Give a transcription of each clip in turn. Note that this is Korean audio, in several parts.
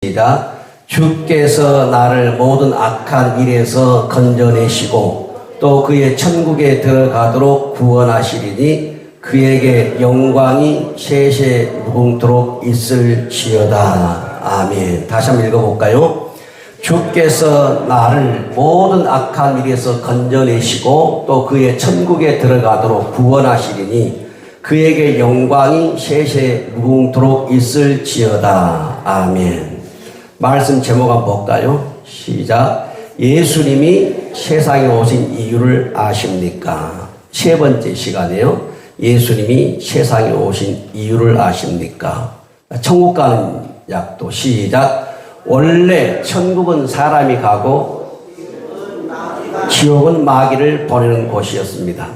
시작. 주께서 나를 모든 악한 일에서 건져내시고 또 그의 천국에 들어가도록 구원하시리니 그에게 영광이 세세 무궁토록 있을지어다. 아멘. 다시 한번 읽어볼까요? 주께서 나를 모든 악한 일에서 건져내시고 또 그의 천국에 들어가도록 구원하시리니 그에게 영광이 세세 무궁토록 있을지어다. 아멘. 말씀 제목 한번 볼까요? 시작. 예수님이 세상에 오신 이유를 아십니까? 세 번째 시간이에요. 예수님이 세상에 오신 이유를 아십니까? 천국 가는 약도 시작. 원래 천국은 사람이 가고 지옥은 마귀를 보내는 곳이었습니다.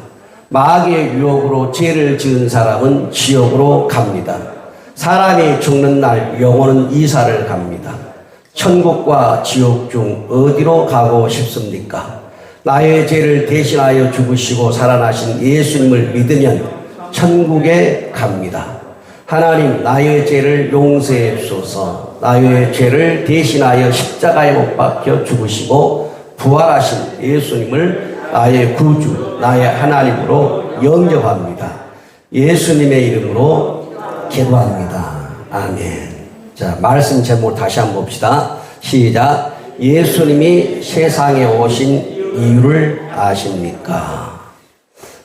마귀의 유혹으로 죄를 지은 사람은 지옥으로 갑니다. 사람이 죽는 날 영혼은 이사를 갑니다. 천국과 지옥 중 어디로 가고 싶습니까? 나의 죄를 대신하여 죽으시고 살아나신 예수님을 믿으면 천국에 갑니다. 하나님, 나의 죄를 용서해 주소서. 나의 죄를 대신하여 십자가에 못 박혀 죽으시고 부활하신 예수님을 나의 구주, 나의 하나님으로 영접합니다. 예수님의 이름으로 기도합니다. 아멘. 자, 말씀 제목 다시 한번 봅시다. 시작. 예수님이 세상에 오신 이유를 아십니까?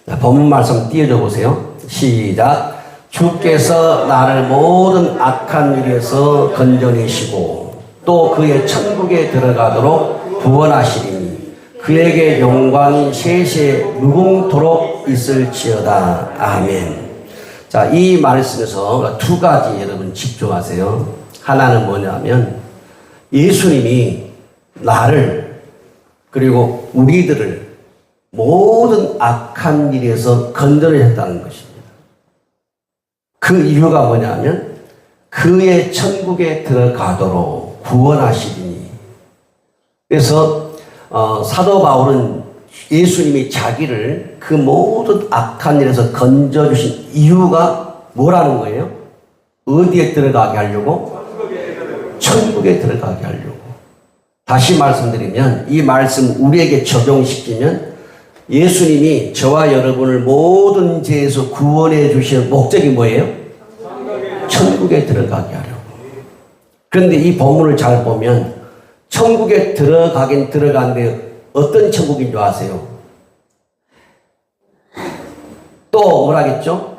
자, 본문 말씀 띄워줘 보세요. 시작. 주께서 나를 모든 악한 일에서 건져내시고 또 그의 천국에 들어가도록 구원하시리니 그에게 영광이 세세 무궁토록 있을지어다. 아멘. 자, 이 말씀에서 두 가지 여러분 집중하세요. 하나는 뭐냐면 예수님이 나를 그리고 우리들을 모든 악한 일에서 건져내셨다는 것입니다. 그 이유가 뭐냐면 그의 천국에 들어가도록 구원하시리니. 그래서 사도 바울은 예수님이 자기를 그 모든 악한 일에서 건져주신 이유가 뭐라는 거예요? 어디에 들어가게 하려고? 천국에 들어가게 하려고. 다시 말씀드리면 이 말씀 우리에게 적용시키면 예수님이 저와 여러분을 모든 죄에서 구원해 주시는 목적이 뭐예요? 천국에 들어가게 하려고. 그런데 이 본문을 잘 보면 천국에 들어가긴 들어가는데 어떤 천국인 줄 아세요? 또 뭐라겠죠?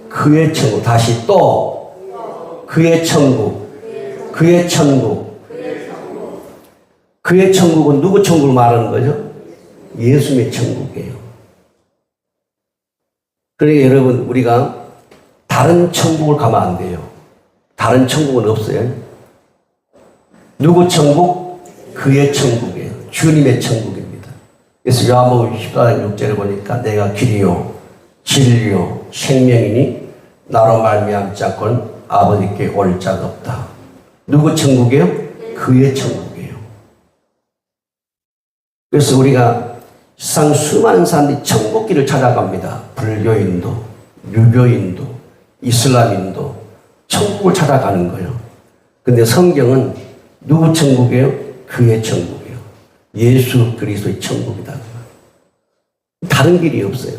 그의 천국. 다시 또 그의 천국. 그의 천국. 그의 천국은 누구 천국을 말하는 거죠? 예수님의 천국이에요. 그러니까 여러분, 우리가 다른 천국을 가면 안 돼요. 다른 천국은 없어요. 누구 천국? 그의 천국이에요. 주님의 천국입니다. 그래서 요한복음 14장 6절에 보니까 내가 길이요 진리요 생명이니 나로 말미암지 않고는 아버지께 올 자가 없다. 누구 천국이에요? 그의 천국이에요. 그래서 우리가 세상 수많은 사람들이 천국길을 찾아갑니다. 불교인도, 유교인도, 이슬람인도 천국을 찾아가는 거예요. 근데 성경은 누구 천국이에요? 그의 천국이에요. 예수 그리스도의 천국이다. 다른 길이 없어요.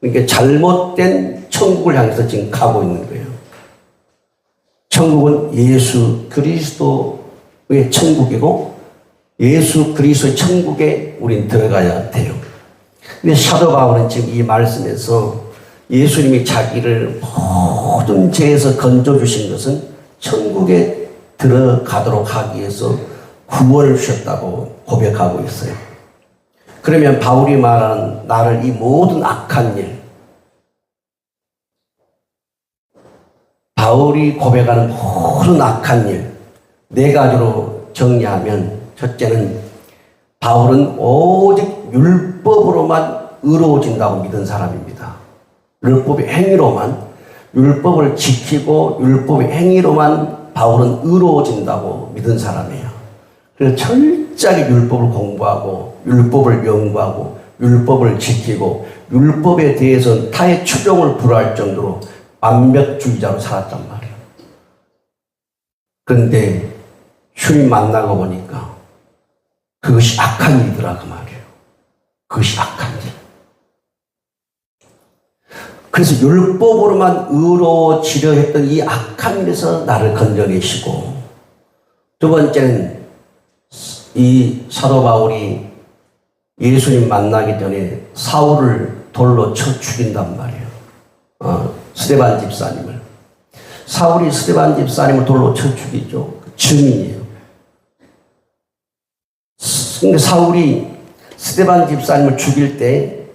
그러니까 잘못된 천국을 향해서 지금 가고 있는 거예요. 천국은 예수 그리스도의 천국이고 예수 그리스도의 천국에 우린 들어가야 돼요. 근데 사도 바울은 지금 이 말씀에서 예수님이 자기를 모든 죄에서 건져주신 것은 천국에 들어가도록 하기 위해서 구원을 주셨다고 고백하고 있어요. 그러면 바울이 말하는 나를 이 모든 악한 일, 바울이 고백하는 모든 악한 일, 네 가지로 정리하면 첫째는 바울은 오직 율법으로만 의로워진다고 믿은 사람입니다. 율법의 행위로만, 율법을 지키고 율법의 행위로만 바울은 의로워진다고 믿은 사람이에요. 그래서 철저하게 율법을 공부하고 율법을 연구하고 율법을 지키고 율법에 대해서는 타의 추종을 불허할 정도로 완벽주의자로 살았단 말이에요. 그런데 주님 만나고 보니까 그것이 악한 일이더라 그 말이에요. 그것이 악한 일. 그래서 율법으로만 의로워지려 했던 이 악한 일에서 나를 건져내시고, 두 번째는 이 사도 바울이 예수님 만나기 전에 사울을 돌로 쳐 죽인단 말이에요. 스데반 집사님을. 사울이 스데반 집사님을 돌로 쳐 죽이죠. 증인이에요. 근데 사울이 스데반 집사님을 죽일 때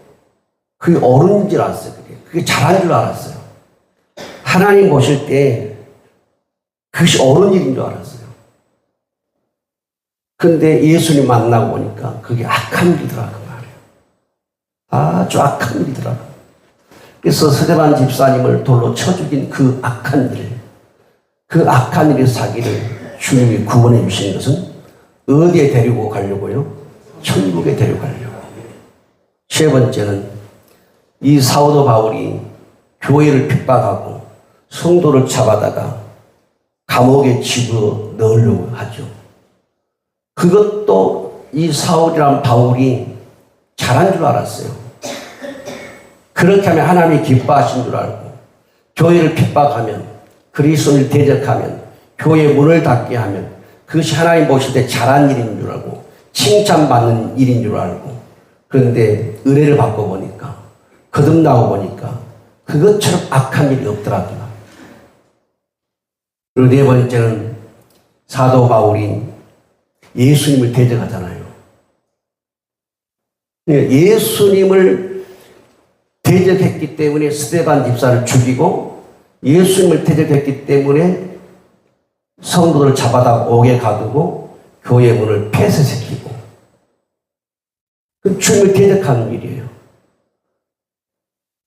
그게 옳은 줄 알았어요. 그게 잘한 줄 알았어요. 하나님 보실 때 그것이 옳은 일인 줄 알았어요. 근데 예수님 만나고 보니까 그게 악한 일이더라 그 말이에요. 아주 악한 일이더라. 그래서 스데반 집사님을 돌로 쳐 죽인 그 악한 일, 그 악한 일에서 자기를 주님이 구원해 주신 것은 어디에 데리고 가려고요? 천국에 데려가려고. 세 번째는 이 사도 바울이 교회를 핍박하고 성도를 잡아다가 감옥에 집어 넣으려고 하죠. 그것도 이 사울이란 바울이 잘한 줄 알았어요. 그렇게 하면 하나님이 기뻐하신 줄 알고, 교회를 핍박하면, 그리스도를 대적하면, 교회 문을 닫게 하면 그것이 하나님 보실 때 잘한 일인 줄 알고 칭찬받는 일인 줄 알고, 그런데 은혜를 받고 보니까, 거듭나고 보니까 그것처럼 악한 일이 없더라고요. 그리고 네 번째는 사도 바울이 예수님을 대적하잖아요. 예수님을 대적했기 때문에 스데반 집사를 죽이고, 예수님을 대적했기 때문에 성도들을 잡아다 옥에 가두고 교회 문을 폐쇄시키고, 그 주님을 대적하는 일이에요.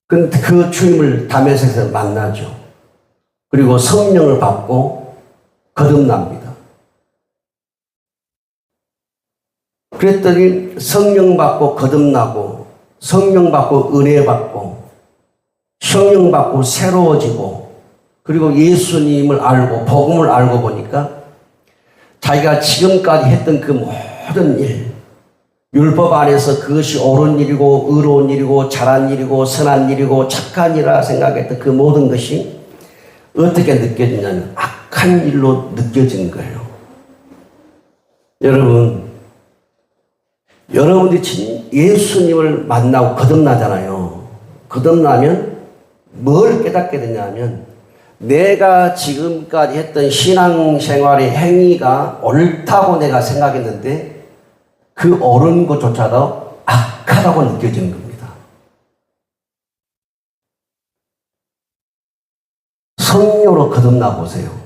그 주님을 다메섹에서 만나죠. 그리고 성령을 받고 거듭납니다. 그랬더니 성령 받고 거듭나고, 성령 받고 은혜 받고, 성령 받고 새로워지고, 그리고 예수님을 알고 복음을 알고 보니까 자기가 지금까지 했던 그 모든 일, 율법 안에서 그것이 옳은 일이고 의로운 일이고 잘한 일이고 선한 일이고 착한 일이라 생각했던 그 모든 것이 어떻게 느껴지냐면 악한 일로 느껴진 거예요. 여러분들이 예수님을 만나고 거듭나잖아요. 거듭나면 뭘 깨닫게 되냐면, 내가 지금까지 했던 신앙생활의 행위가 옳다고 내가 생각했는데 그 옳은 것조차도 악하다고 느껴지는 겁니다. 성령으로 거듭나 보세요.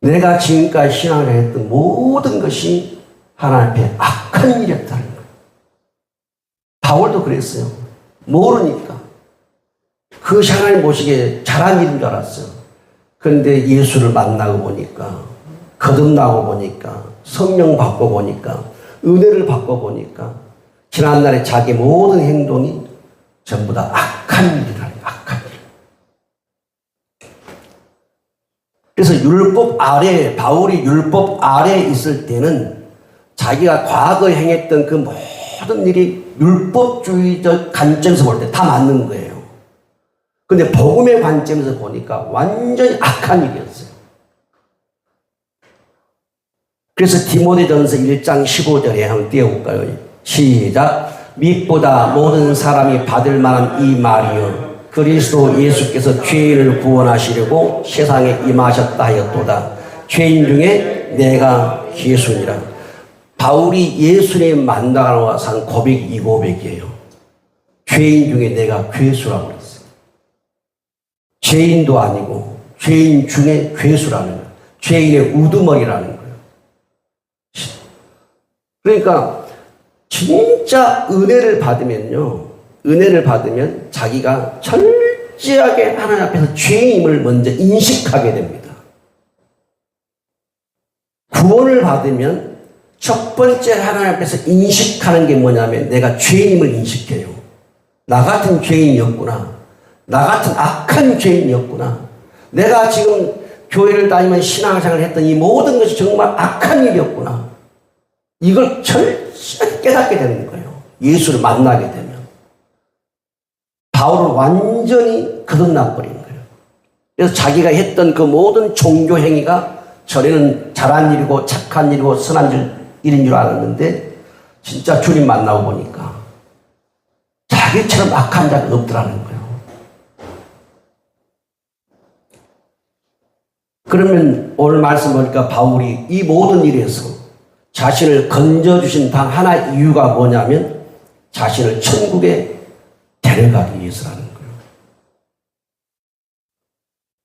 내가 지금까지 신앙을 했던 모든 것이 하나님 앞에 악한 일이었다는 거예요. 바울도 그랬어요. 모르니까. 그것이 하나님 보시기에 잘한 일인 줄 알았어요. 그런데 예수를 만나고 보니까, 거듭나고 보니까, 성령 받고 보니까, 은혜를 받고 보니까 지난날에 자기 모든 행동이 전부 다 악한 일이라는 거예요. 악한 일. 그래서 율법 아래, 바울이 율법 아래에 있을 때는 자기가 과거에 행했던 그 모든 일이 율법주의적 관점에서 볼 때 다 맞는 거예요. 근데 복음의 관점에서 보니까 완전히 악한 일이었어요. 그래서 디모데전서 1장 15절에 한번 띄워볼까요? 시작. 밑보다 모든 사람이 받을 만한 이 말이요, 그리스도 예수께서 죄인을 구원하시려고 세상에 임하셨다 하였도다. 죄인 중에 내가 예수니라. 바울이 예수님 만나러 와서 한 고백이 이 고백이에요. 죄인 중에 내가 괴수라고 그랬어요. 죄인도 아니고 죄인 중에 괴수라는 거예요. 죄인의 우두머리라는 거예요. 그러니까 진짜 은혜를 받으면요, 은혜를 받으면 자기가 철저하게 하나님 앞에서 죄인임을 먼저 인식하게 됩니다. 구원을 받으면 첫 번째 하나님 앞에서 인식하는 게 뭐냐면, 내가 죄인임을 인식해요. 나 같은 죄인이었구나. 나 같은 악한 죄인이었구나. 내가 지금 교회를 다니면 신앙생활을 했던 이 모든 것이 정말 악한 일이었구나. 이걸 철저히 깨닫게 되는 거예요. 예수를 만나게 되면. 바울은 완전히 거듭나버린 거예요. 그래서 자기가 했던 그 모든 종교 행위가 전에는 잘한 일이고 착한 일이고 선한 일인 줄 알았는데 진짜 주님 만나고 보니까 자기처럼 악한 자가 없더라는 거예요. 그러면 오늘 말씀 보니까 바울이 이 모든 일에서 자신을 건져주신 단 하나의 이유가 뭐냐면 자신을 천국에 데려가기 위해서라는 거예요.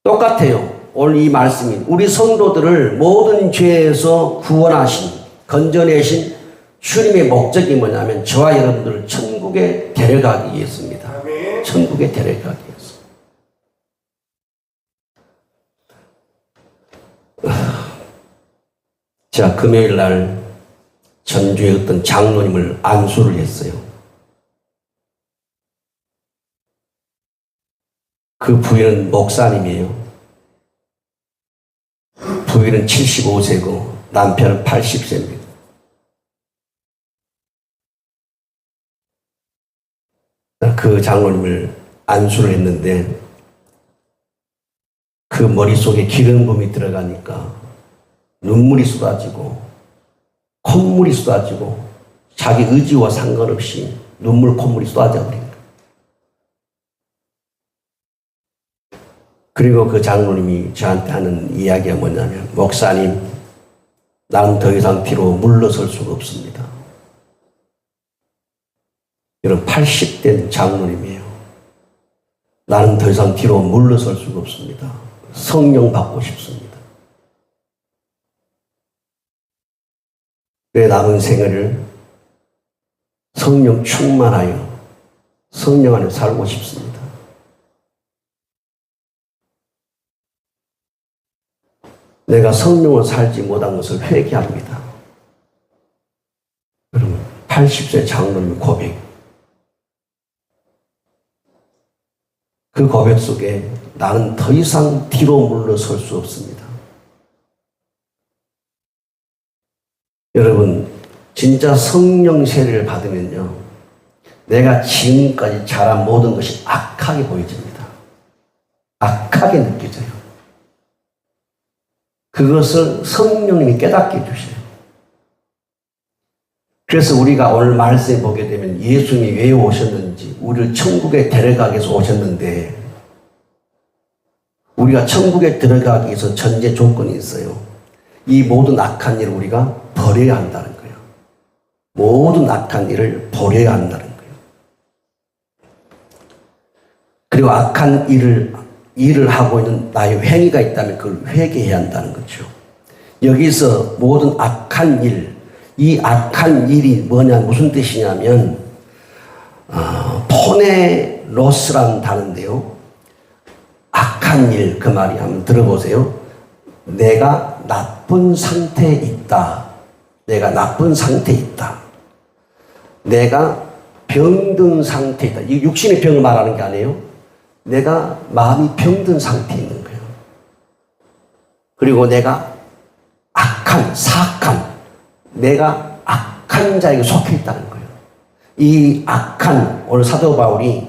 똑같아요. 오늘 이 말씀이 우리 성도들을 모든 죄에서 구원하신, 건져내신 주님의 목적이 뭐냐면 저와 여러분들을 천국에 데려가기 위해서입니다. 천국에 데려가기 위해서. 제가 금요일 날 전주에 어떤 장로님을 안수를 했어요. 그 부인은 목사님이에요. 부인은 75세고 남편은 80세입니다. 그 장로님을 안수를 했는데 그 머릿속에 기름 부음이 들어가니까 눈물이 쏟아지고 콧물이 쏟아지고 자기 의지와 상관없이 눈물 콧물이 쏟아져 버린 거예요. 그리고 그 장로님이 저한테 하는 이야기가 뭐냐면 목사님 나는 더 이상 뒤로 물러설 수가 없습니다. 여러분 80된 장로님이에요. 나는 더 이상 뒤로 물러설 수가 없습니다. 성령 받고 싶습니다. 내 남은 생애를 성령 충만하여 성령 안에 살고 싶습니다. 내가 성령으로 살지 못한 것을 회개합니다. 여러분 80세 장로님 고백, 그 고백 속에 나는 더 이상 뒤로 물러설 수 없습니다. 여러분 진짜 성령 세례를 받으면요 내가 지금까지 잘한 모든 것이 악하게 보여집니다. 악하게 느껴져요. 그것을 성령님이 깨닫게 해주셔요. 그래서 우리가 오늘 말씀에 보게 되면 예수님이 왜 오셨는지, 우리를 천국에 데려가기 위해서 오셨는데 우리가 천국에 들어가기 위해서 전제 조건이 있어요. 이 모든 악한 일을 우리가 버려야 한다는 거예요. 모든 악한 일을 버려야 한다는 거예요. 그리고 악한 일을 하고 있는 나의 행위가 있다면 그걸 회개해야 한다는 거죠. 여기서 모든 악한 일, 이 악한 일이 뭐냐, 무슨 뜻이냐면 포네로스라는 단어인데요. 악한 일, 그 말이 한번 들어보세요. 내가 나쁜 상태에 있다. 내가 나쁜 상태에 있다. 내가 병든 상태에 있다. 이 육신의 병을 말하는 게 아니에요. 내가 마음이 병든 상태에 있는 거예요. 그리고 내가 악한, 사악한, 내가 악한 자에게 속해 있다는 거예요. 이 악한, 오늘 사도 바울이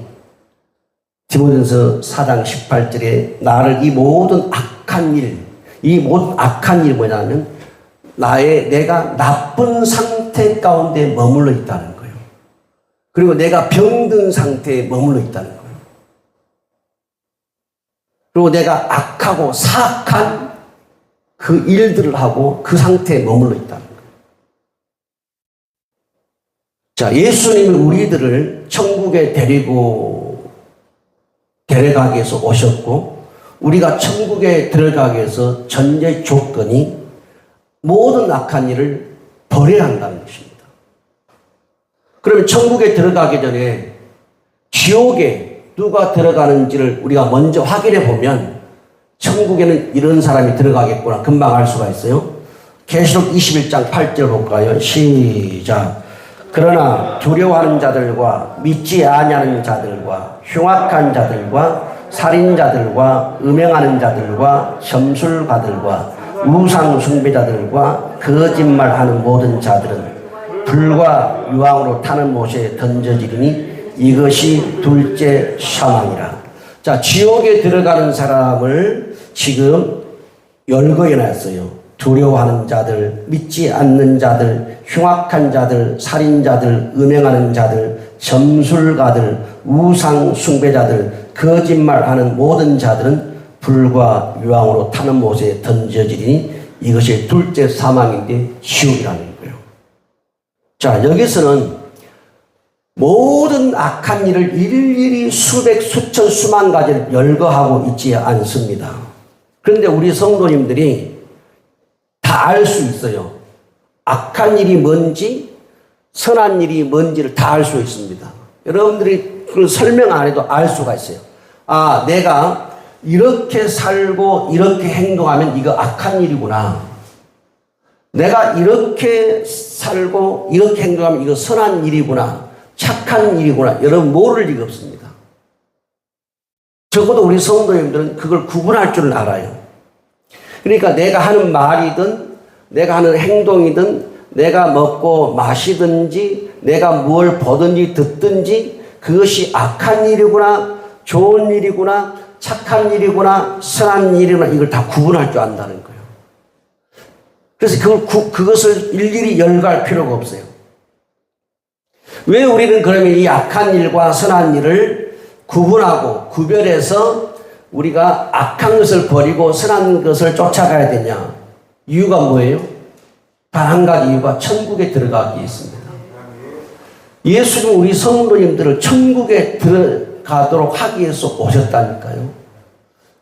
디모데전서 4장 18절에 나를 이 모든 악한 일, 이 모든 악한 일이 뭐냐면 내가 나쁜 상태 가운데 머물러 있다는 거예요. 그리고 내가 병든 상태에 머물러 있다는 거예요. 그리고 내가 악하고 사악한 그 일들을 하고 그 상태에 머물러 있다는 거예요. 자, 예수님은 우리들을 천국에 데려가기 위해서 오셨고, 우리가 천국에 들어가기 위해서 전제 조건이 모든 악한 일을 버려야 한다는 것입니다. 그러면 천국에 들어가기 전에 지옥에 누가 들어가는지를 우리가 먼저 확인해 보면 천국에는 이런 사람이 들어가겠구나 금방 알 수가 있어요. 계시록 21장 8절 볼까요? 시작. 그러나 두려워하는 자들과 믿지 아니하는 자들과 흉악한 자들과 살인자들과 음행하는 자들과 점술가들과 우상 숭배자들과 거짓말하는 모든 자들은 불과 유황으로 타는 못에 던져지리니 이것이 둘째 사망이라. 자, 지옥에 들어가는 사람을 지금 열거해놨어요. 두려워하는 자들, 믿지 않는 자들, 흉악한 자들, 살인자들, 음행하는 자들, 점술가들, 우상 숭배자들, 거짓말하는 모든 자들은 불과 유황으로 타는 못에 던져지리니 이것이 둘째 사망인데 지옥이라는 거예요. 자, 여기서는 모든 악한 일을 일일이 수백, 수천, 수만 가지를 열거하고 있지 않습니다. 그런데 우리 성도님들이 다 알 수 있어요. 악한 일이 뭔지, 선한 일이 뭔지를 다 알 수 있습니다. 여러분들이 그 설명 안 해도 알 수가 있어요. 아, 내가 이렇게 살고 이렇게 행동하면 이거 악한 일이구나. 내가 이렇게 살고 이렇게 행동하면 이거 선한 일이구나. 착한 일이구나. 여러분 모를 리가 없습니다. 적어도 우리 성도님들은 그걸 구분할 줄 알아요. 그러니까 내가 하는 말이든 내가 하는 행동이든 내가 먹고 마시든지 내가 뭘 보든지 듣든지 그것이 악한 일이구나 좋은 일이구나 착한 일이구나 선한 일이구나 이걸 다 구분할 줄 안다는 거예요. 그래서 그것을 일일이 열거할 필요가 없어요. 왜 우리는 그러면 이 악한 일과 선한 일을 구분하고 구별해서 우리가 악한 것을 버리고 선한 것을 쫓아가야 되냐? 이유가 뭐예요? 단 한 가지 이유가 천국에 들어가기 있습니다. 예수님은 우리 성도님들을 천국에 들어가도록 하기 위해서 오셨다니까요.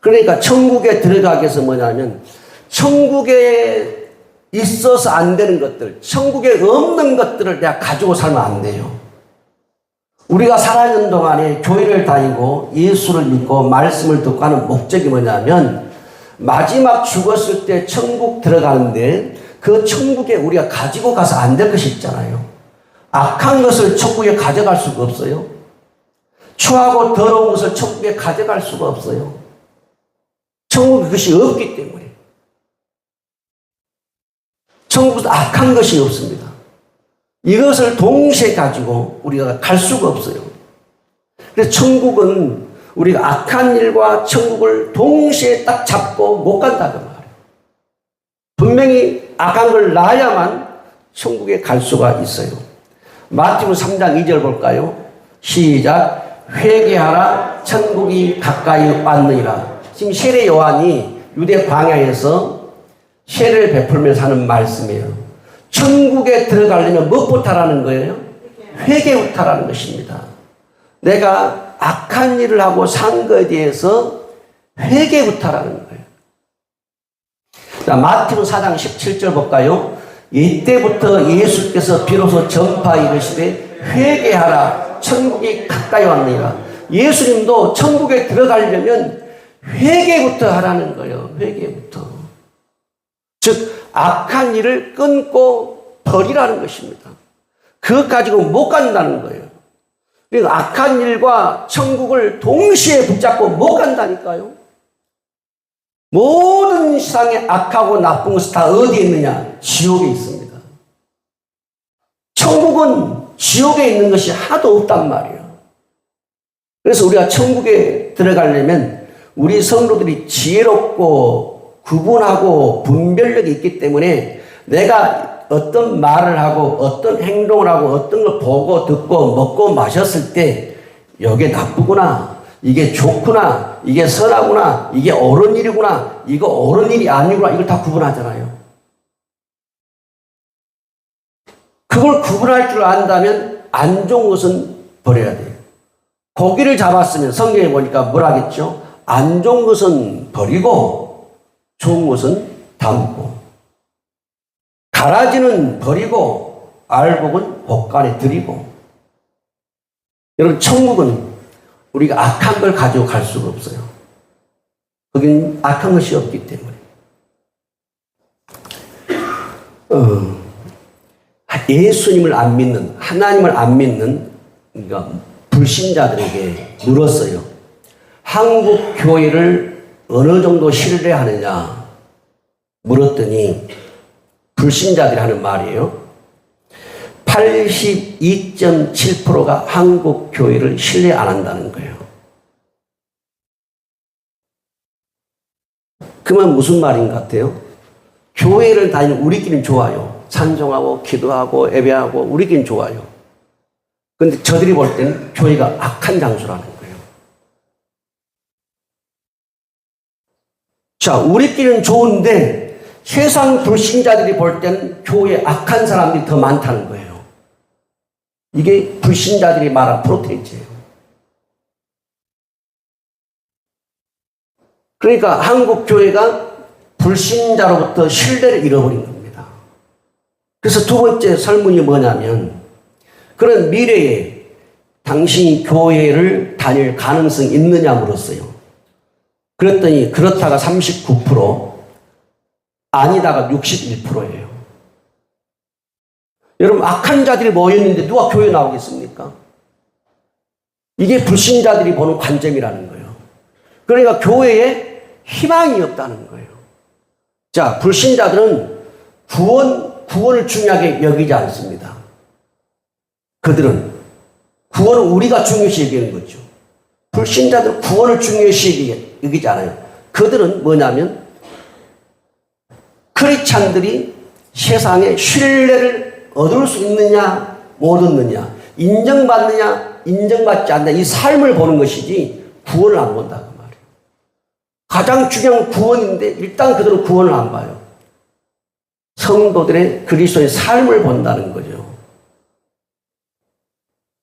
그러니까 천국에 들어가기 위해서 뭐냐면 천국에 있어서 안 되는 것들, 천국에 없는 것들을 내가 가지고 살면 안 돼요. 우리가 살아있는 동안에 교회를 다니고 예수를 믿고 말씀을 듣고 하는 목적이 뭐냐면 마지막 죽었을 때 천국 들어가는데 그 천국에 우리가 가지고 가서 안 될 것이 있잖아요. 악한 것을 천국에 가져갈 수가 없어요. 추하고 더러운 것을 천국에 가져갈 수가 없어요. 천국에 그것이 없기 때문에. 천국은 악한 것이 없습니다. 이것을 동시에 가지고 우리가 갈 수가 없어요. 그래서 천국은 우리가 악한 일과 천국을 동시에 딱 잡고 못 간다고 말해요. 분명히 악한 걸 놔야만 천국에 갈 수가 있어요. 마태복음 3장 2절 볼까요? 시작. 회개하라 천국이 가까이 왔느니라. 지금 세례 요한이 유대 광야에서 세례를 베풀면서 하는 말씀이에요. 천국에 들어가려면 무엇부터 하라는 거예요? 회개부터 하라는 것입니다. 내가 악한 일을 하고 산 것에 대해서 회개부터 하라는 거예요. 자, 마태복음 4장 17절 볼까요? 이때부터 예수께서 비로소 전파 이르시되 회개하라 천국이 가까이 왔느니라. 예수님도 천국에 들어가려면 회개부터 하라는 거예요. 회개부터. 즉 악한 일을 끊고 버리라는 것입니다. 그것 가지고 못 간다는 거예요. 그러니까 악한 일과 천국을 동시에 붙잡고 못 간다니까요. 모든 세상에 악하고 나쁜 것이 다 어디에 있느냐? 지옥에 있습니다. 천국은 지옥에 있는 것이 하나도 없단 말이에요. 그래서 우리가 천국에 들어가려면 우리 성도들이 지혜롭고 구분하고 분별력이 있기 때문에 내가 어떤 말을 하고 어떤 행동을 하고 어떤 걸 보고 듣고 먹고 마셨을 때 이게 나쁘구나, 이게 좋구나, 이게 선하구나, 이게 옳은 일이구나, 이거 옳은 일이 아니구나, 이걸 다 구분하잖아요. 그걸 구분할 줄 안다면 안 좋은 것은 버려야 돼요. 고기를 잡았으면 성경에 보니까 뭐라 하겠죠? 안 좋은 것은 버리고 좋은 것은 담고, 가라지는 버리고 알곡은 볶간에 들이고. 여러분 천국은 우리가 악한 걸 가지고 갈 수가 없어요. 거긴 악한 것이 없기 때문에. 예수님을 안 믿는, 하나님을 안 믿는 그러니까 불신자들에게 물었어요. 한국 교회를 어느 정도 신뢰하느냐 물었더니 불신자들이 하는 말이에요. 82.7%가 한국 교회를 신뢰 안 한다는 거예요. 그러면 무슨 말인 것 같아요? 교회를 다니는 우리끼리는 좋아요. 찬송하고 기도하고 예배하고 우리끼리는 좋아요. 그런데 저들이 볼 때는 교회가 악한 장소라는 거예요. 자, 우리끼리는 좋은데 세상 불신자들이 볼 때는 교회에 악한 사람들이 더 많다는 거예요. 이게 불신자들이 말한 프로테이지예요. 그러니까 한국 교회가 불신자로부터 신뢰를 잃어버린 겁니다. 그래서 두 번째 설문이 뭐냐면, 그런 미래에 당신이 교회를 다닐 가능성이 있느냐 물었어요. 그랬더니 그렇다가 39%, 아니다가 61%예요. 여러분, 악한 자들이 모였는데 누가 교회 나오겠습니까? 이게 불신자들이 보는 관점이라는 거예요. 그러니까 교회에 희망이 없다는 거예요. 자, 불신자들은 구원을 중요하게 여기지 않습니다. 그들은 구원은 우리가 중요시 여기는 거죠. 불신자들은 구원을 중요시 여기지 않아요. 그들은 뭐냐면 크리스찬들이 세상에 신뢰를 얻을 수 있느냐 못 얻느냐, 인정받느냐 인정받지 않느냐, 이 삶을 보는 것이지 구원을 안 본다 그 말이에요. 가장 중요한 구원인데 일단 그들은 구원을 안 봐요. 성도들의 그리스도의 삶을 본다는 거죠.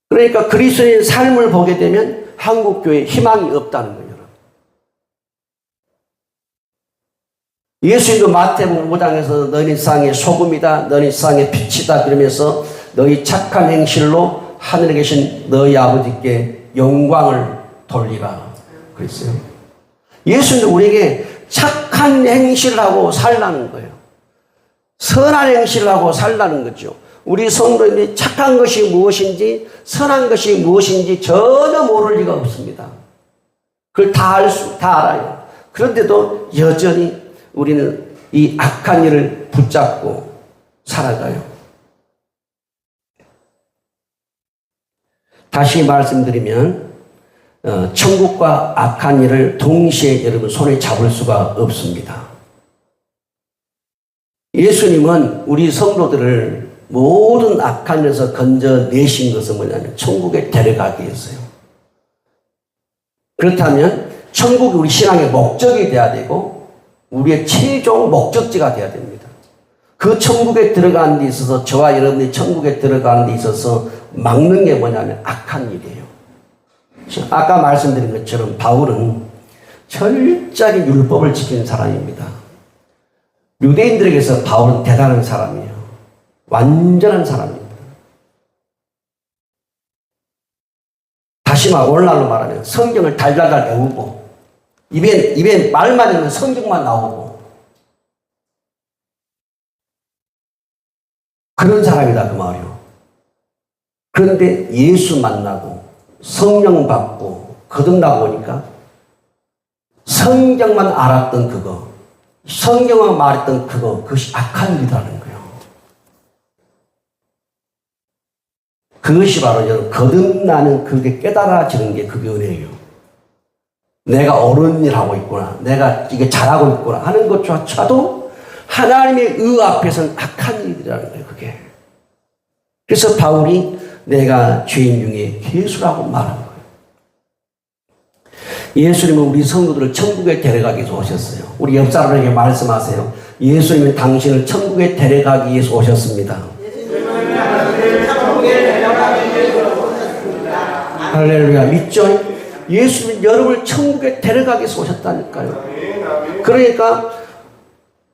그러니까 그리스도의 삶을 보게 되면 한국교회에 희망이 없다는 거예요. 예수님도 마태복음 5장에서 너희 세상의 소금이다, 너희 세상의 빛이다 그러면서 너희 착한 행실로 하늘에 계신 너희 아버지께 영광을 돌리라 그랬어요. 예수님도 우리에게 착한 행실을 하고 살라는 거예요. 선한 행실을 하고 살라는 거죠. 우리 성도님이 착한 것이 무엇인지 선한 것이 무엇인지 전혀 모를 리가 없습니다. 그걸 다 알아요. 그런데도 여전히 우리는 이 악한 일을 붙잡고 살아가요. 다시 말씀드리면 천국과 악한 일을 동시에 여러분 손에 잡을 수가 없습니다. 예수님은 우리 성도들을 모든 악한 일에서 건져내신 것은 뭐냐면 천국에 데려가기 위해서요. 그렇다면 천국이 우리 신앙의 목적이 돼야 되고 우리의 최종 목적지가 되어야 됩니다. 그 천국에 들어가는 데 있어서 저와 여러분이 천국에 들어가는 데 있어서 막는 게 뭐냐면 악한 일이에요. 아까 말씀드린 것처럼 바울은 철저하게 율법을 지키는 사람입니다. 유대인들에게서 바울은 대단한 사람이에요. 완전한 사람입니다. 다시 오늘날로 말하면 성경을 달달달 외우고 입에 말만 있는 성경만 나오고 그런 사람이다 그 말이요. 그런데 예수 만나고 성령 받고 거듭나고 보니까 성경만 알았던 그거, 성경만 말했던 그것이 악한 일이라는 거예요. 그것이 바로 여러분 거듭나는 그게 깨달아지는 게 그게 은혜예요. 내가 옳은 일 하고 있구나, 내가 이게 잘하고 있구나 하는 것조차도 하나님의 의 앞에서는 악한 일이라는 거예요. 그게. 그래서 바울이 내가 죄인 중에 괴수라고 말한 거예요. 예수님은 우리 성도들을 천국에 데려가기 위해서 오셨어요. 우리 옆 사람에게 말씀하세요. 예수님은 당신을 천국에 데려가기 위해서 오셨습니다. 할렐루야. 믿죠? 예수님은 여러분을 천국에 데려가기 위해서 오셨다니까요. 그러니까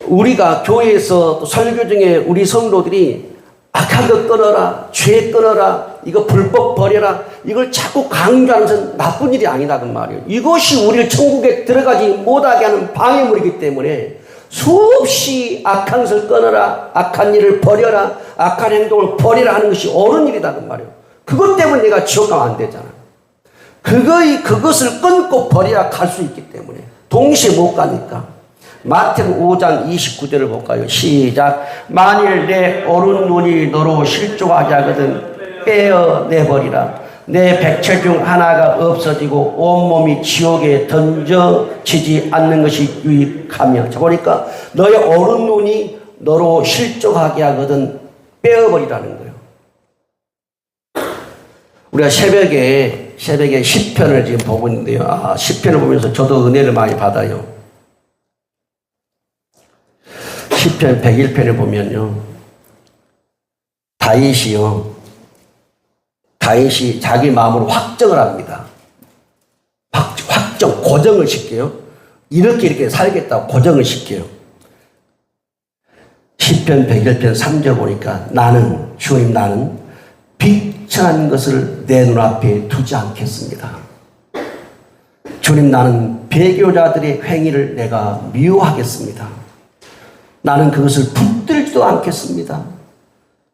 우리가 교회에서 또 설교 중에 우리 성도들이 악한 것 끊어라, 죄 끊어라, 이거 불법 버려라, 이걸 자꾸 강조하는 것은 나쁜 일이 아니다 그 말이에요. 이것이 우리를 천국에 들어가지 못하게 하는 방해물이기 때문에 수없이 악한 것을 끊어라, 악한 일을 버려라, 악한 행동을 버리라 하는 것이 옳은 일이다 그 말이에요. 그것 때문에 내가 지옥 가면 안 되잖아. 그것을 끊고 버려야 갈 수 있기 때문에 동시에 못 가니까. 마태복음 5장 29절을 볼까요? 시작. 만일 내 오른눈이 너로 실족하게 하거든 빼어내버리라. 내 백체 중 하나가 없어지고 온몸이 지옥에 던져지지 않는 것이 유익하며. 자, 보니까 너의 오른눈이 너로 실족하게 하거든 빼어버리라는 거예요. 우리가 새벽에 시편을 지금 보고 있는데요. 시편을 보면서 저도 은혜를 많이 받아요. 시편 101편을 보면요. 다윗이 자기 마음으로 확정을 합니다. 확정, 고정을 시켜요. 이렇게 살겠다고 고정을 시켜요. 시편 101편 3절 보니까 주님 나는 비천한 것을 내 눈앞에 두지 않겠습니다. 주님 나는 배교자들의 행위를 내가 미워하겠습니다. 나는 그것을 붙들지도 않겠습니다.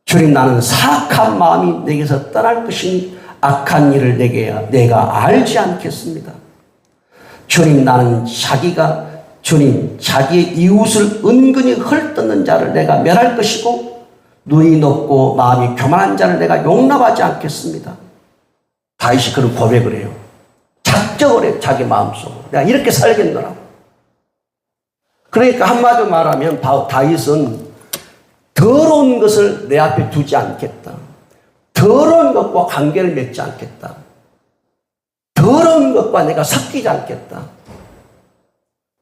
주님 나는 사악한 마음이 내게서 떠날 것이니 악한 일을 내가 알지 않겠습니다. 주님 나는 자기의 이웃을 은근히 헐뜯는 자를 내가 멸할 것이고 눈이 높고 마음이 교만한 자를 내가 용납하지 않겠습니다. 다윗이 그런 고백을 해요. 작정을 해요. 자기 마음속으로. 내가 이렇게 살겠노라고. 그러니까 한마디로 말하면 다윗은 더러운 것을 내 앞에 두지 않겠다. 더러운 것과 관계를 맺지 않겠다. 더러운 것과 내가 섞이지 않겠다.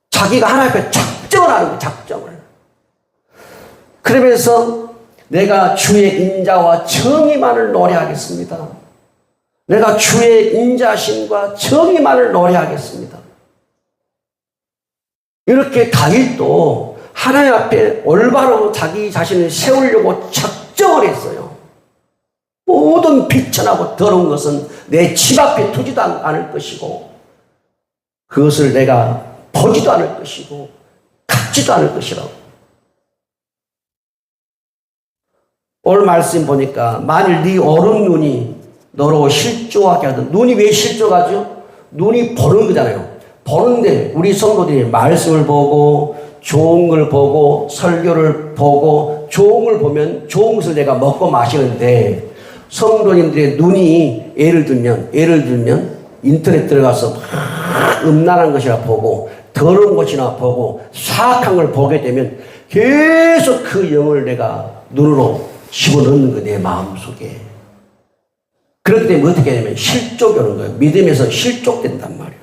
자기가 하나님 앞에 작정을 하는 거예요. 작정을. 그러면서 내가 주의 인자와 정의만을 노래하겠습니다. 내가 주의 인자심과 정의만을 노래하겠습니다. 이렇게 다윗도 하나님 앞에 올바로 자기 자신을 세우려고 작정을 했어요. 모든 비천하고 더러운 것은 내 집 앞에 두지도 않을 것이고 그것을 내가 보지도 않을 것이고 갖지도 않을 것이라고. 오늘 말씀 보니까 만일 네 오른눈이 너로 실족하게 하든, 눈이 왜 실족하죠? 눈이 보는 거잖아요. 보는데 우리 성도들이 말씀을 보고 좋은 걸 보고 설교를 보고 좋은 걸 보면 좋은 것을 내가 먹고 마시는데 성도님들의 눈이 예를 들면 인터넷 들어가서 음란한 것이나 보고 더러운 것이나 보고 사악한 걸 보게 되면 계속 그 영을 내가 눈으로 집어넣는 거예요. 내 마음속에. 그렇기 때문에 어떻게 되냐면 실족이 오는 거예요. 믿음에서 실족된단 말이에요.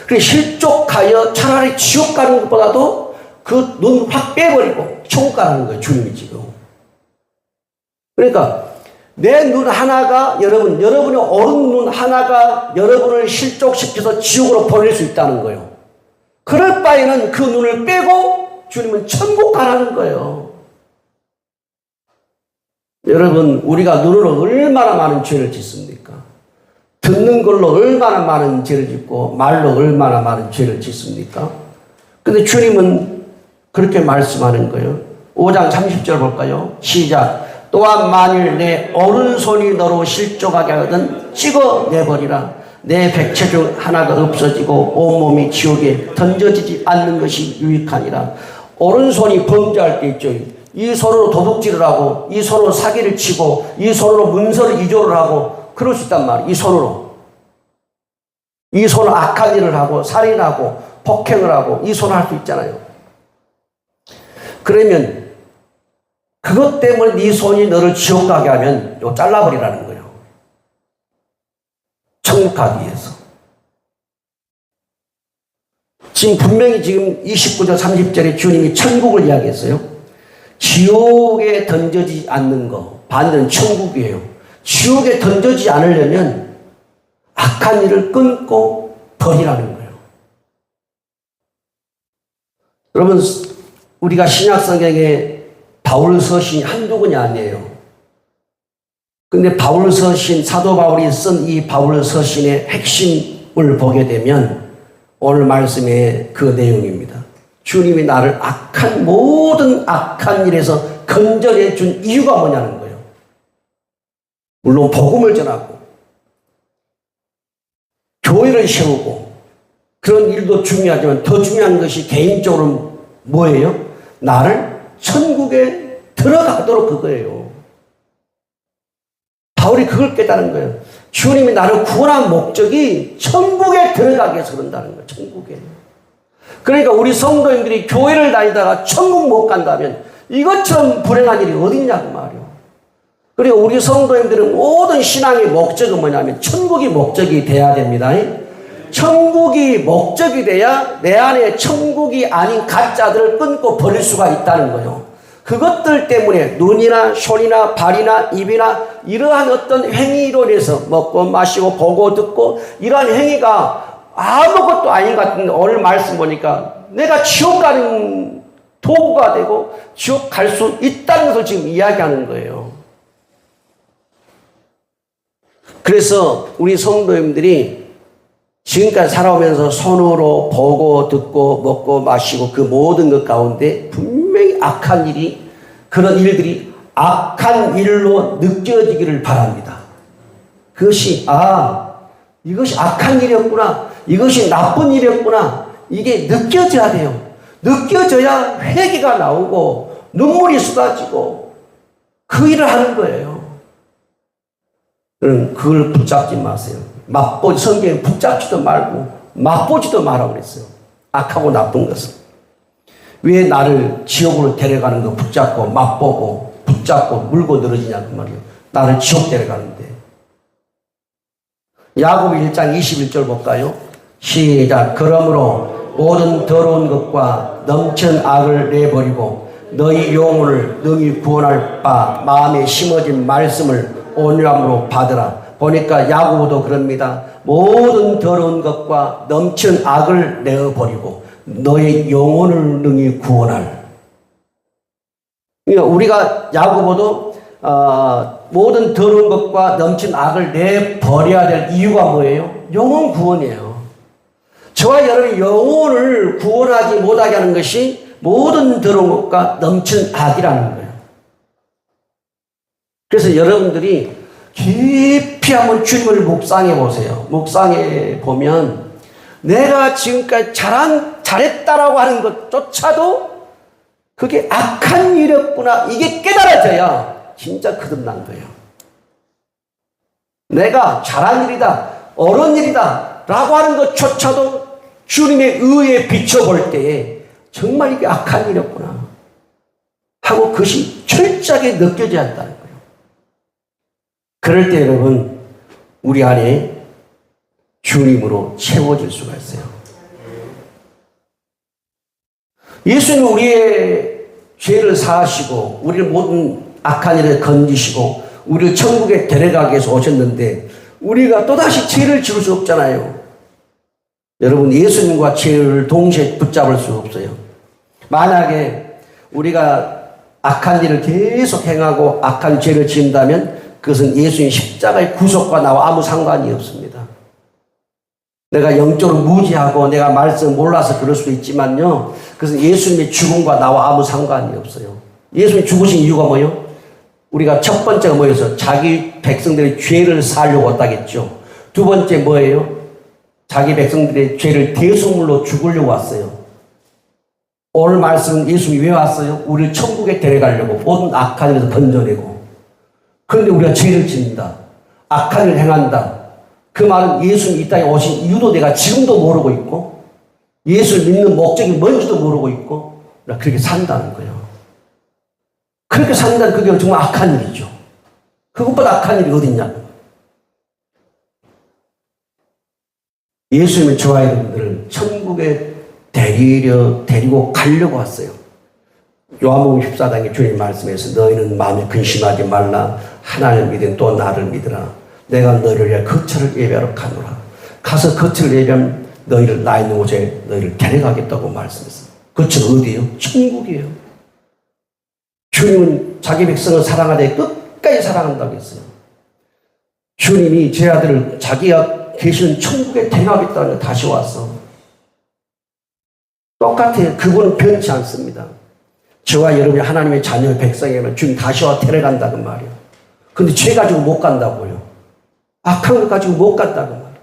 그래서 실족하여 차라리 지옥 가는 것보다도 그 눈 확 빼버리고 천국 가는 거예요. 주님이 지금. 그러니까 내 눈 하나가 여러분의 오른 눈 하나가 여러분을 실족시켜서 지옥으로 보낼 수 있다는 거예요. 그럴 바에는 그 눈을 빼고 주님은 천국 가라는 거예요. 여러분, 우리가 눈으로 얼마나 많은 죄를 짓습니까? 듣는 걸로 얼마나 많은 죄를 짓고 말로 얼마나 많은 죄를 짓습니까? 근데 주님은 그렇게 말씀하는 거예요. 5장 30절 볼까요? 시작. 또한 만일 내 오른손이 너로 실족하게 하거든 찍어내버리라. 내 백체 중 하나가 없어지고 온몸이 지옥에 던져지지 않는 것이 유익하니라. 오른손이 범죄할 때 있죠. 이 손으로 도둑질을 하고 이 손으로 사기를 치고 이 손으로 문서를 위조를 하고 그럴 수 있단 말이에요. 이 손으로 악한 일을 하고 살인하고 폭행을 하고 이 손을 할 수 있잖아요. 그러면 그것 때문에 네 손이 너를 지옥 가게 하면 이거 잘라버리라는 거예요. 천국 가기 위해서. 지금 분명히 지금 29절 30절에 주님이 천국을 이야기했어요. 지옥에 던져지지 않는 거, 반대는 천국이에요. 지옥에 던져지지 않으려면 악한 일을 끊고 버리라는 거예요. 여러분, 우리가 신약성경에 바울 서신이 한두 권이 아니에요. 근데 바울 서신, 사도 바울이 쓴 이 바울 서신의 핵심을 보게 되면 오늘 말씀의 그 내용입니다. 주님이 나를 모든 악한 일에서 건져내 준 이유가 뭐냐는 거예요. 물론 복음을 전하고 교회를 세우고 그런 일도 중요하지만 더 중요한 것이 개인적으로 뭐예요? 나를 천국에 들어가도록 그거예요. 바울이 그걸 깨달은 거예요. 주님이 나를 구원한 목적이 천국에 들어가기 위해서 그런다는 거예요. 천국에. 그러니까 우리 성도님들이 교회를 다니다가 천국 못 간다면 이것처럼 불행한 일이 어디 있냐고 말이에요. 그리고 우리 성도님들은 모든 신앙의 목적은 뭐냐면 천국이 목적이 돼야 됩니다. 천국이 목적이 돼야 내 안에 천국이 아닌 가짜들을 끊고 버릴 수가 있다는 거예요. 그것들 때문에 눈이나 손이나 발이나 입이나 이러한 어떤 행위로 인해서 먹고 마시고 보고 듣고 이러한 행위가 아무것도 아닌 것 같은데 오늘 말씀 보니까 내가 지옥 가는 도구가 되고 지옥 갈 수 있다는 것을 지금 이야기하는 거예요. 그래서 우리 성도님들이 지금까지 살아오면서 손으로 보고 듣고 먹고 마시고 그 모든 것 가운데 분명히 악한 일이 그런 일들이 악한 일로 느껴지기를 바랍니다. 그것이 이것이 악한 일이었구나. 이것이 나쁜 일이었구나. 이게 느껴져야 돼요. 느껴져야 회개가 나오고 눈물이 쏟아지고 그 일을 하는 거예요. 그럼 그걸 붙잡지 마세요. 성경에 붙잡지도 말고 맛보지도 말라고 그랬어요. 악하고 나쁜 것은. 왜 나를 지옥으로 데려가는 거 붙잡고 맛보고 붙잡고 물고 늘어지냐 그 말이에요. 나를 지옥 데려가는데. 야고보 1장 21절 볼까요? 시작. 그러므로 모든 더러운 것과 넘치는 악을 내버리고 너희 영혼을 능히 구원할 바 마음에 심어진 말씀을 온유함으로 받으라. 보니까 야고보도 그럽니다. 모든 더러운 것과 넘치는 악을 내어버리고 너의 영혼을 능히 구원할. 그러니까 우리가 야고보도 모든 더러운 것과 넘치는 악을 내버려야 될 이유가 뭐예요? 영혼 구원이에요. 저와 여러분이 영혼을 구원하지 못하게 하는 것이 모든 더러운 것과 넘치는 악이라는 거예요. 그래서 여러분들이 깊이 한번 주님을 묵상해 보세요. 묵상해 보면 내가 지금까지 잘했다라고 하는 것조차도 그게 악한 일이었구나. 이게 깨달아져야 진짜 거듭난 거예요. 내가 잘한 일이다, 옳은 일이다 라고 하는 것조차도 주님의 의에 비춰볼 때에 정말 이게 악한 일이었구나 하고 그것이 철저하게 느껴져야 한다는 거예요. 그럴 때 여러분 우리 안에 주님으로 채워질 수가 있어요. 예수님은 우리의 죄를 사하시고 우리를 모든 악한 일을 건지시고 우리를 천국에 데려가기 위해서 오셨는데 우리가 또다시 죄를 지을 수 없잖아요. 여러분 예수님과 죄를 동시에 붙잡을 수 없어요. 만약에 우리가 악한 일을 계속 행하고 악한 죄를 지은다면 그것은 예수님 십자가의 구속과 나와 아무 상관이 없습니다. 내가 영적으로 무지하고 내가 말씀 몰라서 그럴 수도 있지만요. 그것은 예수님의 죽음과 나와 아무 상관이 없어요. 예수님이 죽으신 이유가 뭐예요? 우리가 첫 번째가 뭐였어요? 자기 백성들의 죄를 사하려고 왔다겠죠. 두 번째 뭐예요? 자기 백성들의 죄를 대속물로 죽으려고 왔어요. 오늘 말씀은 예수님이 왜 왔어요? 우리를 천국에 데려가려고 모든 악한 일에서 건져내고. 그런데 우리가 죄를 짓는다. 악한 일을 행한다. 그 말은 예수님이 이 땅에 오신 이유도 내가 지금도 모르고 있고 예수를 믿는 목적이 뭔지도 모르고 있고 그렇게 산다는 거예요. 그렇게 산다는 그게 정말 악한 일이죠. 그것보다 악한 일이 어디 있냐고. 예수님은 저와 여러분들을 천국에 데리고 가려고 왔어요. 요한복음 14장에 주님 말씀에서 너희는 마음에 근심하지 말라. 하나님을 믿으면 또 나를 믿으라. 내가 너희를 위해 거처를 예배하러 가노라. 가서 거처를 예배하면 너희를 나 있는 곳에 너희를 데려가겠다고 말씀했어요. 거처는 어디예요? 천국이에요. 주님은 자기 백성을 사랑하되 끝까지 사랑한다고 했어요. 주님이 제 아들을 자기가 계시는 천국에 데려가겠다는 걸 다시 왔어. 똑같아요. 그분은 변치 않습니다. 저와 여러분이 하나님의 자녀의 백성이면 주님 다시 와 데려간다는 말이에요. 근데 죄 가지고 못 간다고요. 악한 것 가지고 못 간다고 말이에요.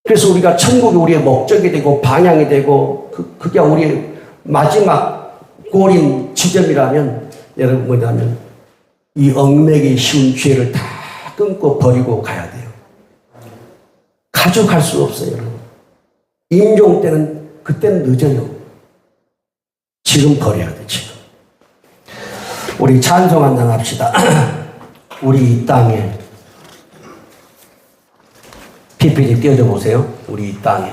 그래서 우리가 천국이 우리의 목적이 되고 방향이 되고 그게 우리의 마지막 골인 지점이라면 여러분 뭐냐면 이 얽매기 쉬운 죄를 다 끊고 버리고 가야 돼요. 가져갈 수 없어요, 여러분. 임종 때는 그때는 늦어요. 지금 버려야 돼, 지금. 우리 찬송 한번 합시다. 우리 이 땅에 PPT 띄워줘 보세요. 우리 이 땅에.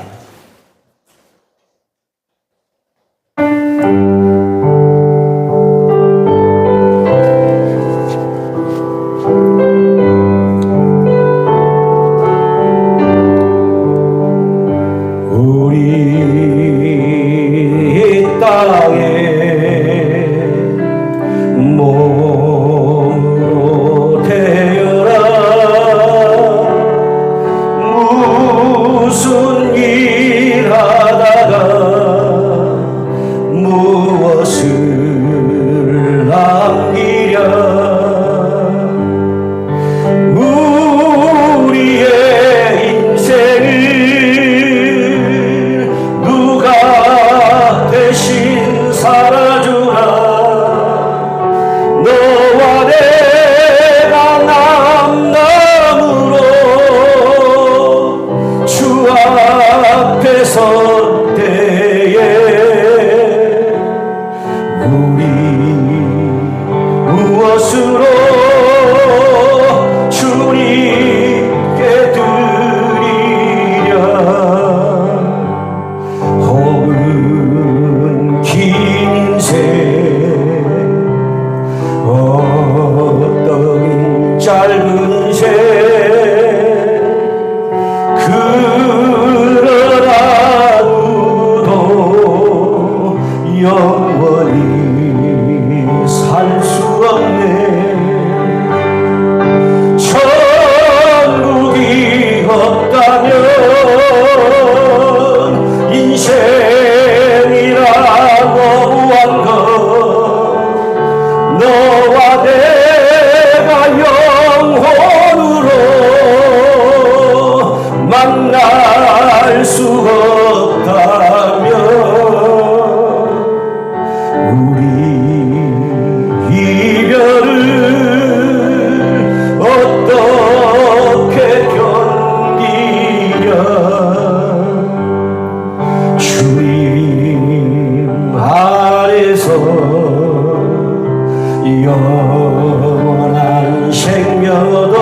영원한 생명도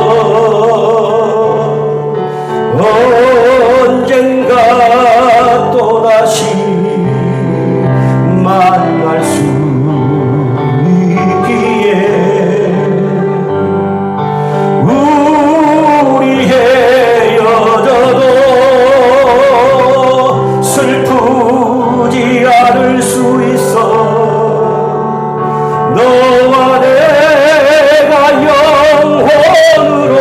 언젠가 또다시 만날 수 있기에 우리 헤어져도 슬프지 않을 수 있어. 너와 내가 영혼으로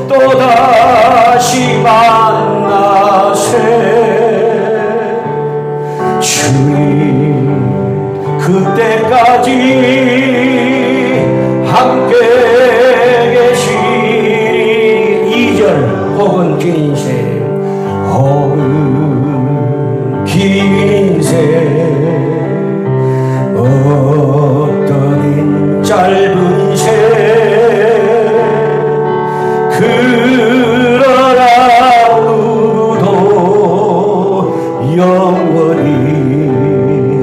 또다시 만나세. 주님 그때까지 함께 계시리. 2절 혹은 긴 인생 혹은 긴 인생 어떤 짧은 새 그러나 우도 영원히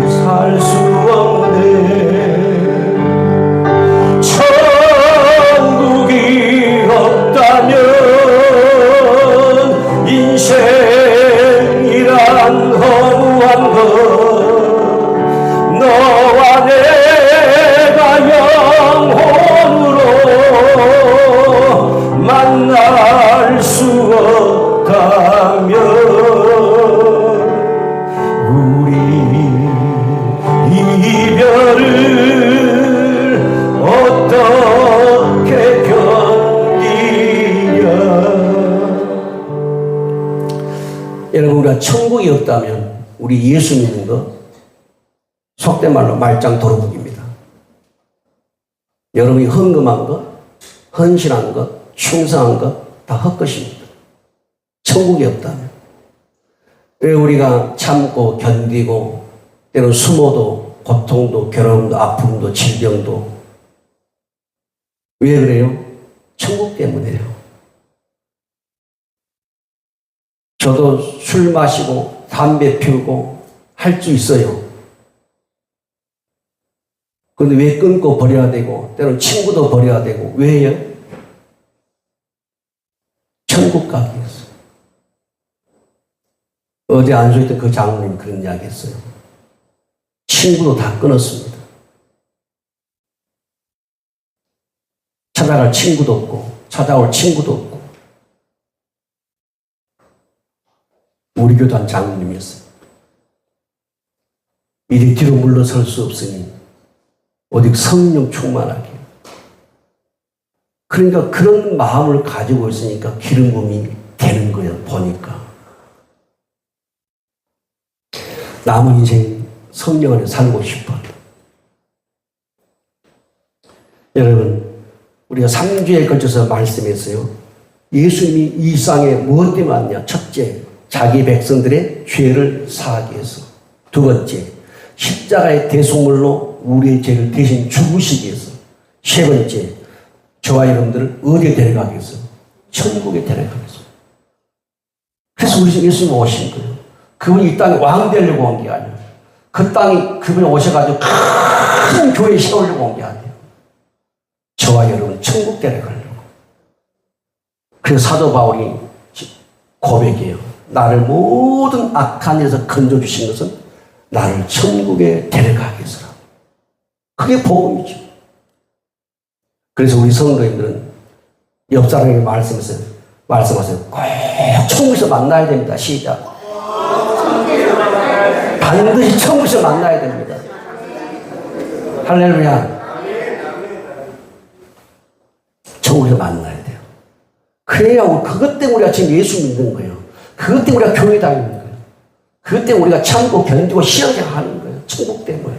살 수 없네. 천국이 없다면 인생이란 허무한 것. 너와 내가 영혼으로 만날 수 없다면 우리 이별을 어떻게 견디냐. 여러분, 우리가 천국이 없다면 우리 예수 믿는 거 속된 말로 말짱 도루묵입니다. 여러분이 헌금한 것, 헌신한 것, 충성한 것 다 헛것입니다. 천국이 없다면. 왜 우리가 참고 견디고 때로는 숨어도 고통도 괴로움도 아픔도 질병도 왜 그래요? 천국 때문에요. 저도 술 마시고 담배 피우고 할 수 있어요. 그런데 왜 끊고 버려야 되고 때로는 친구도 버려야 되고 왜요? 천국 가기 위해서. 어제 안수했던 그 장로님 그런 이야기 했어요. 친구도 다 끊었습니다. 찾아갈 친구도 없고 찾아올 친구도 없고. 우리 교단 장로님이었어요. 이리 뒤로 물러설 수 없으니 오직 성령 충만하게. 그러니까 그런 마음을 가지고 있으니까 기름 부음이 되는 거예요. 보니까. 남은 인생 성령 안에 살고 싶어. 여러분, 우리가 3주에 걸쳐서 말씀했어요. 예수님이 이 땅에 무엇 때문에 왔냐? 첫째, 자기 백성들의 죄를 사하기 위해서. 두 번째, 십자가의 대속물로 우리의 죄를 대신 죽으시기 위해서. 세 번째, 저와 여러분들을 어디에 데려가기 위해서? 천국에 데려가기 위해서. 그래서 우리 예수님 오신 거예요. 그분이 이 땅에 왕 되려고 온 게 아니에요. 그 땅이 그분이 오셔가지고 큰 교회 세우려고 온 게 아니에요. 저와 여러분 천국 데려가려고. 그래서 사도 바울이 고백해요. 나를 모든 악한 일에서 건져주신 것은 나를 천국에 데려가기 위해서라고. 그게 복음이죠. 그래서 우리 성도님들은 옆 사람에게 말씀하세요. 꼭 천국에서 만나야 됩니다. 시작. 반드시 천국에서 만나야 됩니다. 할렐루야. 천국에서 만나야 돼요. 그래야 그것 때문에 우리가 지금 예수 믿는 거예요. 그것 때문에 우리가 교회 다니는 거예요. 그것 때문에 우리가 참고 견디고 신앙생활 하는 거예요. 천국 때문에.